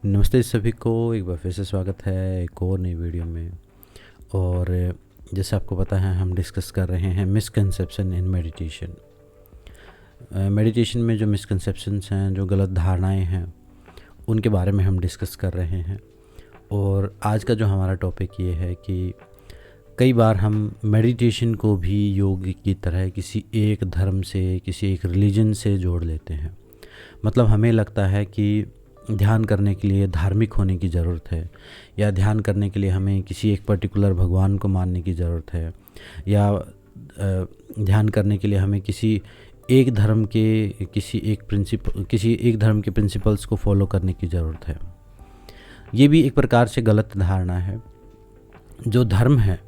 नमस्ते सभी को, एक बार फिर से स्वागत है एक और नई वीडियो में। और जैसे आपको पता है, हम डिस्कस कर रहे हैं मिसकंसेप्शन इन मेडिटेशन। मेडिटेशन में जो मिसकंसेप्शंस हैं, जो गलत धारणाएं हैं, उनके बारे में हम डिस्कस कर रहे हैं। और आज का जो हमारा टॉपिक ये है कि कई बार हम मेडिटेशन को भी योग की तरह किसी एक धर्म से, किसी एक रिलीजन से जोड़ लेते हैं। मतलब हमें लगता है कि ध्यान करने के लिए धार्मिक होने की ज़रूरत है, या ध्यान करने के लिए हमें किसी एक पर्टिकुलर भगवान को मानने की ज़रूरत है, या ध्यान करने के लिए हमें किसी एक धर्म के किसी एक धर्म के प्रिंसिपल्स को फॉलो करने की ज़रूरत है। ये भी एक प्रकार से गलत धारणा है। जो धर्म है,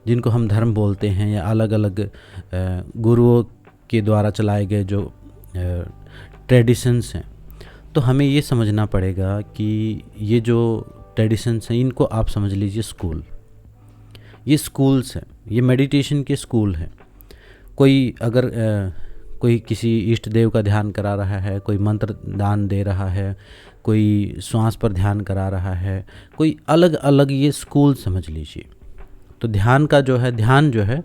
जिनको हम धर्म बोलते हैं, या अलग अलग गुरुओं के द्वारा चलाए गए जो ट्रेडिशंस हैं, तो हमें ये समझना पड़ेगा कि ये जो ट्रेडिशंस हैं, इनको आप समझ लीजिए स्कूल। ये स्कूल्स हैं, ये मेडिटेशन के स्कूल हैं। कोई अगर कोई किसी इष्ट देव का ध्यान करा रहा है, कोई मंत्र दान दे रहा है, कोई श्वास पर ध्यान करा रहा है, कोई अलग अलग ये स्कूल समझ लीजिए। तो ध्यान जो है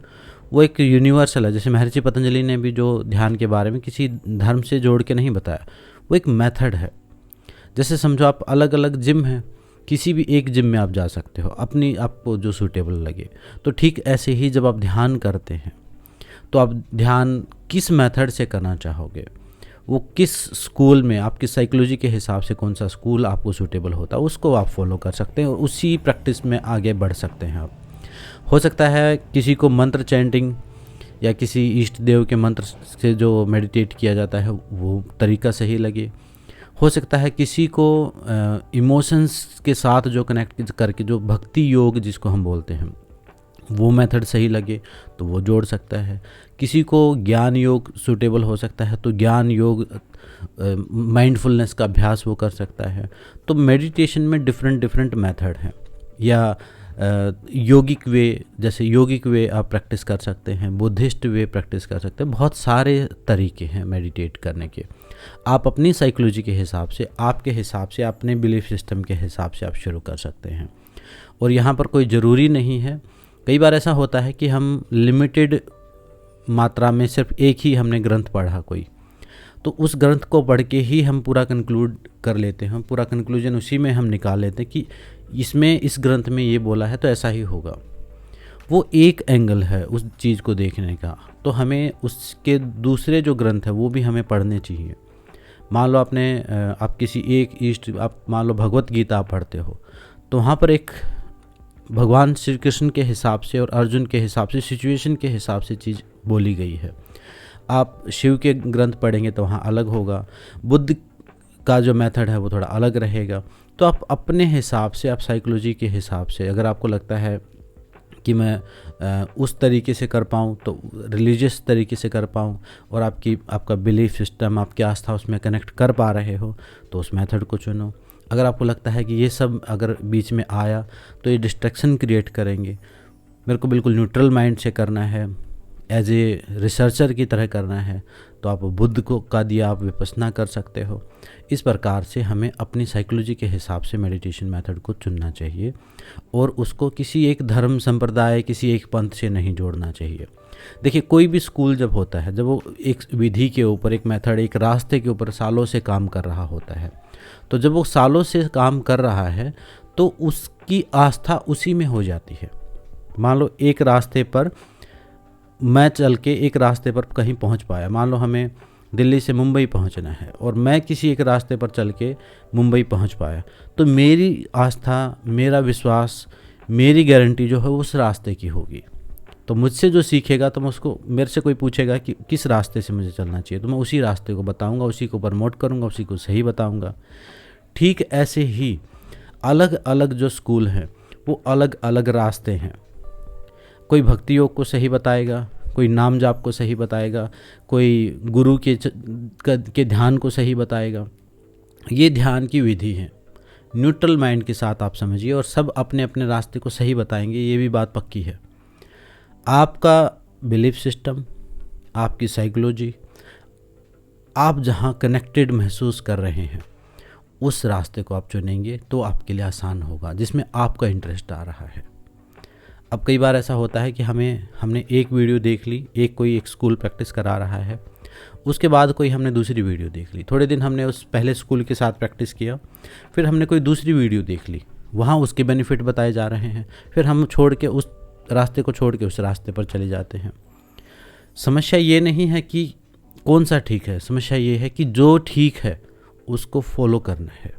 वो एक यूनिवर्सल है। जैसे महर्षि पतंजलि ने भी जो ध्यान के बारे में किसी धर्म से जोड़ के नहीं बताया, वो एक मेथड है। जैसे समझो आप अलग अलग जिम हैं, किसी भी एक जिम में आप जा सकते हो, अपनी आपको जो सूटेबल लगे। तो ठीक ऐसे ही जब आप ध्यान करते हैं, तो आप ध्यान किस मेथड से करना चाहोगे, वो किस स्कूल में, आपकी साइकोलॉजी के हिसाब से कौन सा स्कूल आपको सूटेबल होता है, उसको आप फॉलो कर सकते हैं और उसी प्रैक्टिस में आगे बढ़ सकते हैं आप। हो सकता है किसी को मंत्र चैंटिंग या किसी इष्ट देव के मंत्र से जो मेडिटेट किया जाता है वो तरीका सही लगे। हो सकता है किसी को इमोशंस के साथ जो कनेक्ट करके, जो भक्ति योग जिसको हम बोलते हैं, वो मेथड सही लगे तो वो जोड़ सकता है। किसी को ज्ञान योग सूटेबल हो सकता है, तो ज्ञान योग माइंडफुलनेस का अभ्यास वो कर सकता है। तो मेडिटेशन में डिफरेंट डिफरेंट मेथड हैं। या योगिक वे, जैसे योगिक वे आप प्रैक्टिस कर सकते हैं, बुद्धिस्ट वे प्रैक्टिस कर सकते हैं। बहुत सारे तरीके हैं मेडिटेट करने के। आप अपनी साइकोलॉजी के हिसाब से, आपके हिसाब से, अपने बिलीफ सिस्टम के हिसाब से आप शुरू कर सकते हैं। और यहाँ पर कोई ज़रूरी नहीं है। कई बार ऐसा होता है कि हम लिमिटेड मात्रा में सिर्फ एक ही हमने ग्रंथ पढ़ा कोई, तो उस ग्रंथ को पढ़ के ही हम पूरा कंक्लूड कर लेते हैं, पूरा कंक्लूजन उसी में हम निकाल लेते हैं कि इसमें, इस ग्रंथ में ये बोला है तो ऐसा ही होगा। वो एक एंगल है उस चीज़ को देखने का। तो हमें उसके दूसरे जो ग्रंथ है वो भी हमें पढ़ने चाहिए। मान लो आप किसी एक आप मान लो भगवत गीता आप पढ़ते हो, तो वहाँ पर एक भगवान श्री कृष्ण के हिसाब से और अर्जुन के हिसाब से, सिचुएशन के हिसाब से चीज़ बोली गई है। आप शिव के ग्रंथ पढ़ेंगे तो वहाँ अलग होगा। बुद्ध का जो मेथड है वो थोड़ा अलग रहेगा। तो आप अपने हिसाब से, आप साइकोलॉजी के हिसाब से, अगर आपको लगता है कि मैं उस तरीके से कर पाऊँ, तो रिलीजियस तरीके से कर पाऊँ, और आपका बिलीफ सिस्टम, आपकी आस्था उसमें कनेक्ट कर पा रहे हो, तो उस मेथड को चुनो। अगर आपको लगता है कि ये सब अगर बीच में आया तो ये डिस्ट्रैक्शन क्रिएट करेंगे, मेरे को बिल्कुल न्यूट्रल माइंड से करना है, एज ए रिसर्चर की तरह करना है, तो आप बुद्ध को का दिया आप विपश्यना कर सकते हो। इस प्रकार से हमें अपनी साइकोलॉजी के हिसाब से मेडिटेशन मेथड को चुनना चाहिए, और उसको किसी एक धर्म संप्रदाय, किसी एक पंथ से नहीं जोड़ना चाहिए। देखिए, कोई भी स्कूल जब होता है, जब वो एक विधि के ऊपर, एक मेथड, एक रास्ते के ऊपर सालों से काम कर रहा होता है, तो जब वो सालों से काम कर रहा है तो उसकी आस्था उसी में हो जाती है। मान लो एक रास्ते पर मैं चल के एक रास्ते पर कहीं पहुंच पाया, मान लो हमें दिल्ली से मुंबई पहुंचना है, और मैं किसी एक रास्ते पर चल के मुंबई पहुंच पाया, तो मेरी आस्था, मेरा विश्वास, मेरी गारंटी जो है उस रास्ते की होगी। तो मुझसे जो सीखेगा, तो मैं उसको, मेरे से कोई पूछेगा कि किस रास्ते से मुझे चलना चाहिए, तो मैं उसी रास्ते को बताऊंगा, उसी को प्रमोट करूंगा, उसी को सही बताऊंगा। ठीक ऐसे ही अलग अलग जो स्कूल हैं वो अलग अलग रास्ते हैं। कोई भक्ति योग को सही बताएगा, कोई नाम जाप को सही बताएगा, कोई गुरु के ध्यान को सही बताएगा। ये ध्यान की विधि है। न्यूट्रल माइंड के साथ आप समझिए, और सब अपने अपने रास्ते को सही बताएंगे, ये भी बात पक्की है। आपका बिलीफ सिस्टम, आपकी साइकोलॉजी, आप जहाँ कनेक्टेड महसूस कर रहे हैं, उस रास्ते को आप चुनेंगे तो आपके लिए आसान होगा, जिसमें आपका इंटरेस्ट आ रहा है। अब कई बार ऐसा होता है कि हमने एक वीडियो देख ली, कोई एक स्कूल प्रैक्टिस करा रहा है, उसके बाद कोई हमने दूसरी वीडियो देख ली, थोड़े दिन हमने उस पहले स्कूल के साथ प्रैक्टिस किया, फिर हमने कोई दूसरी वीडियो देख ली, वहाँ उसके बेनिफिट बताए जा रहे हैं, फिर हम उस रास्ते को छोड़ के उस रास्ते पर चले जाते हैं। समस्या ये नहीं है कि कौन सा ठीक है, समस्या ये है कि जो ठीक है उसको फॉलो करना है,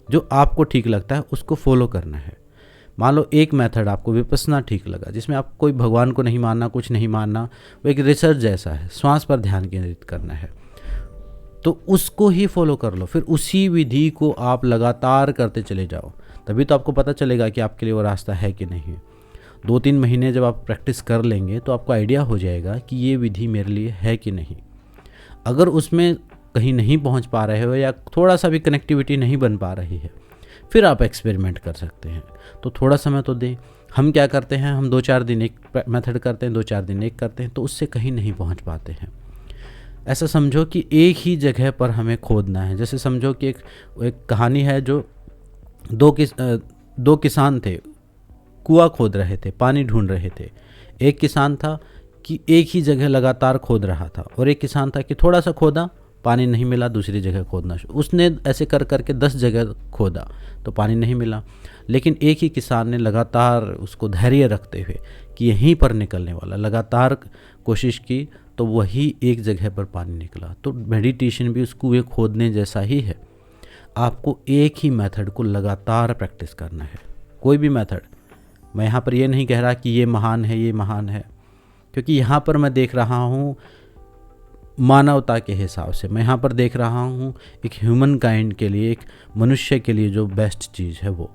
जो आपको ठीक लगता है उसको फॉलो करना है। मान लो एक मेथड आपको विपस्सना ठीक लगा, जिसमें आप कोई भगवान को नहीं मानना, कुछ नहीं मानना, वो एक रिसर्च जैसा है, श्वास पर ध्यान केंद्रित करना है, तो उसको ही फॉलो कर लो। फिर उसी विधि को आप लगातार करते चले जाओ, तभी तो आपको पता चलेगा कि आपके लिए वो रास्ता है कि नहीं। 2-3 महीने जब आप प्रैक्टिस कर लेंगे तो आपको आइडिया हो जाएगा कि ये विधि मेरे लिए है कि नहीं। अगर उसमें कहीं नहीं पहुंच पा रहे हो या थोड़ा सा भी कनेक्टिविटी नहीं बन पा रही है, फिर आप एक्सपेरिमेंट कर सकते हैं। तो थोड़ा समय तो दें। हम क्या करते हैं, हम 2-4 दिन एक मेथड करते हैं, 2-4 दिन एक करते हैं, तो उससे कहीं नहीं पहुंच पाते हैं। ऐसा समझो कि एक ही जगह पर हमें खोदना है। जैसे समझो कि एक कहानी है, जो दो किसान थे, कुआं खोद रहे थे, पानी ढूंढ रहे थे। एक किसान था कि एक ही जगह लगातार खोद रहा था, और एक किसान था कि थोड़ा सा खोदा, पानी नहीं मिला, दूसरी जगह खोदना शुरू। उसने ऐसे कर करके 10 जगह खोदा तो पानी नहीं मिला, लेकिन एक ही किसान ने लगातार उसको धैर्य रखते हुए कि यहीं पर निकलने वाला, लगातार कोशिश की तो वही एक जगह पर पानी निकला। तो मेडिटेशन भी उस कुएं खोदने जैसा ही है। आपको एक ही मेथड को लगातार प्रैक्टिस करना है, कोई भी मेथड। मैं यहाँ पर ये नहीं कह रहा कि ये महान है, ये महान है, क्योंकि यहाँ पर मैं देख रहा हूँ मानवता के हिसाब से, मैं यहाँ पर देख रहा हूँ एक ह्यूमन काइंड के लिए, एक मनुष्य के लिए जो बेस्ट चीज़ है वो।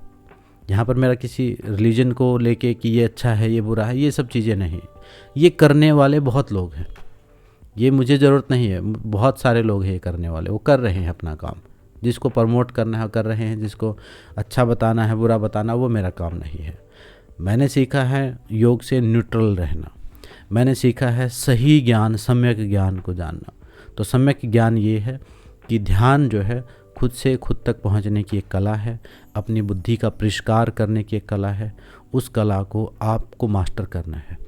यहाँ पर मेरा किसी रिलीजन को लेके कि ये अच्छा है, ये बुरा है, ये सब चीज़ें नहीं। ये करने वाले बहुत लोग हैं, ये मुझे ज़रूरत नहीं है, बहुत सारे लोग हैं ये करने वाले, वो कर रहे हैं अपना काम। जिसको प्रमोट करना है कर रहे हैं, जिसको अच्छा बताना है, बुरा बताना, वो मेरा काम नहीं है। मैंने सीखा है योग से न्यूट्रल रहना, मैंने सीखा है सही ज्ञान, सम्यक ज्ञान को जानना। तो सम्यक ज्ञान ये है कि ध्यान जो है खुद से खुद तक पहुंचने की एक कला है, अपनी बुद्धि का परिष्कार करने की एक कला है। उस कला को आपको मास्टर करना है,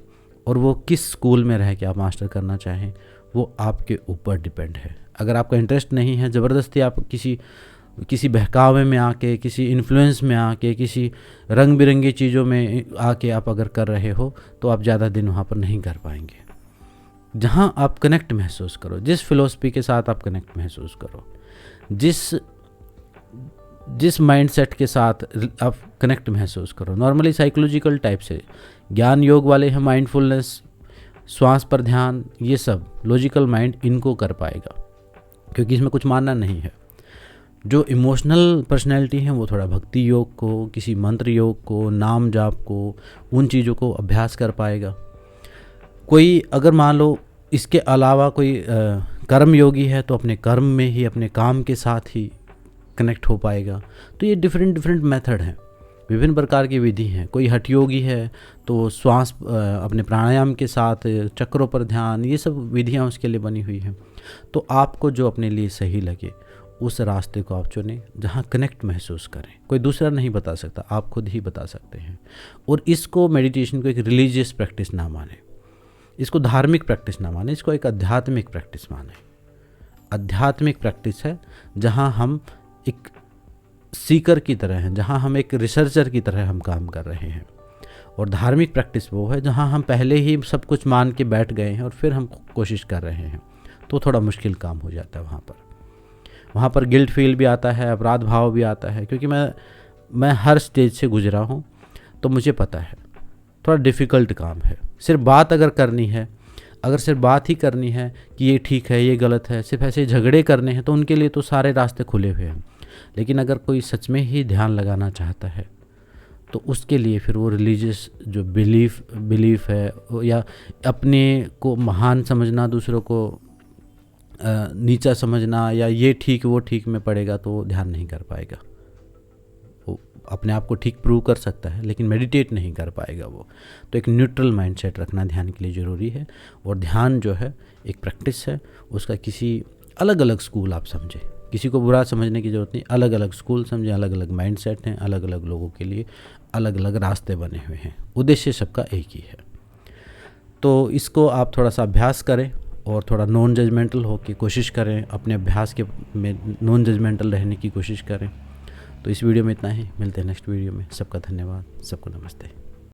और वो किस स्कूल में रह के आप मास्टर करना चाहें वो आपके ऊपर डिपेंड है। अगर आपका इंटरेस्ट नहीं है, ज़बरदस्ती आप किसी बहकावे में आके, किसी इन्फ्लुएंस में आके, किसी रंग बिरंगी चीज़ों में आके आप अगर कर रहे हो, तो आप ज़्यादा दिन वहाँ पर नहीं कर पाएंगे। जहाँ आप कनेक्ट महसूस करो, जिस फिलॉसफी के साथ आप कनेक्ट महसूस करो, जिस माइंडसेट के साथ आप कनेक्ट महसूस करो। नॉर्मली साइकोलॉजिकल टाइप से ज्ञान योग वाले हैं, माइंडफुलनेस, श्वास पर ध्यान, ये सब लॉजिकल माइंड इनको कर पाएगा, क्योंकि इसमें कुछ मानना नहीं है। जो इमोशनल पर्सनैलिटी हैं वो थोड़ा भक्ति योग को, किसी मंत्र योग को, नाम जाप को, उन चीज़ों को अभ्यास कर पाएगा। कोई अगर मान लो इसके अलावा कोई कर्म योगी है, तो अपने कर्म में ही, अपने काम के साथ ही कनेक्ट हो पाएगा। तो ये डिफरेंट मेथड हैं, विभिन्न प्रकार की विधि हैं। कोई हठ योगी है तो श्वास अपने प्राणायाम के साथ, चक्रों पर ध्यान, ये सब विधियाँ उसके लिए बनी हुई हैं। तो आपको जो अपने लिए सही लगे उस रास्ते को आप चुनें, जहाँ कनेक्ट महसूस करें। कोई दूसरा नहीं बता सकता, आप खुद ही बता सकते हैं। और इसको, मेडिटेशन को एक रिलीजियस प्रैक्टिस ना माने, इसको धार्मिक प्रैक्टिस ना माने, इसको एक आध्यात्मिक प्रैक्टिस माने। आध्यात्मिक प्रैक्टिस है जहाँ हम एक सीकर की तरह हैं, जहाँ हम एक रिसर्चर की तरह हम काम कर रहे हैं। और धार्मिक प्रैक्टिस वो है जहाँ हम पहले ही सब कुछ मान के बैठ गए हैं और फिर हम कोशिश कर रहे हैं, तो थोड़ा मुश्किल काम हो जाता है। वहाँ पर गिल्ट फील भी आता है, अपराध भाव भी आता है, क्योंकि मैं हर स्टेज से गुजरा हूँ, तो मुझे पता है थोड़ा डिफ़िकल्ट काम है। सिर्फ बात अगर करनी है, अगर सिर्फ बात ही करनी है कि ये ठीक है, ये गलत है, सिर्फ ऐसे झगड़े करने हैं, तो उनके लिए तो सारे रास्ते खुले हुए हैं। लेकिन अगर कोई सच में ही ध्यान लगाना चाहता है, तो उसके लिए फिर वो रिलीजियस जो बिलीफ है, या अपने को महान समझना, दूसरों को नीचा समझना, या ये ठीक वो ठीक में पड़ेगा, तो वो ध्यान नहीं कर पाएगा। वो अपने आप को ठीक प्रूव कर सकता है, लेकिन मेडिटेट नहीं कर पाएगा वो। तो एक न्यूट्रल माइंडसेट रखना ध्यान के लिए ज़रूरी है। और ध्यान जो है एक प्रैक्टिस है, उसका किसी अलग अलग स्कूल आप समझें, किसी को बुरा समझने की ज़रूरत नहीं, अलग अलग स्कूल समझें, अलग अलग माइंड सेट हैं, अलग अलग लोगों के लिए अलग अलग रास्ते बने हुए हैं, उद्देश्य सबका एक ही है। तो इसको आप थोड़ा सा अभ्यास करें और थोड़ा नॉन जजमेंटल हो के कोशिश करें, अपने अभ्यास के में नॉन जजमेंटल रहने की कोशिश करें। तो इस वीडियो में इतना ही, मिलते हैं नेक्स्ट वीडियो में। सबका धन्यवाद, सबको नमस्ते।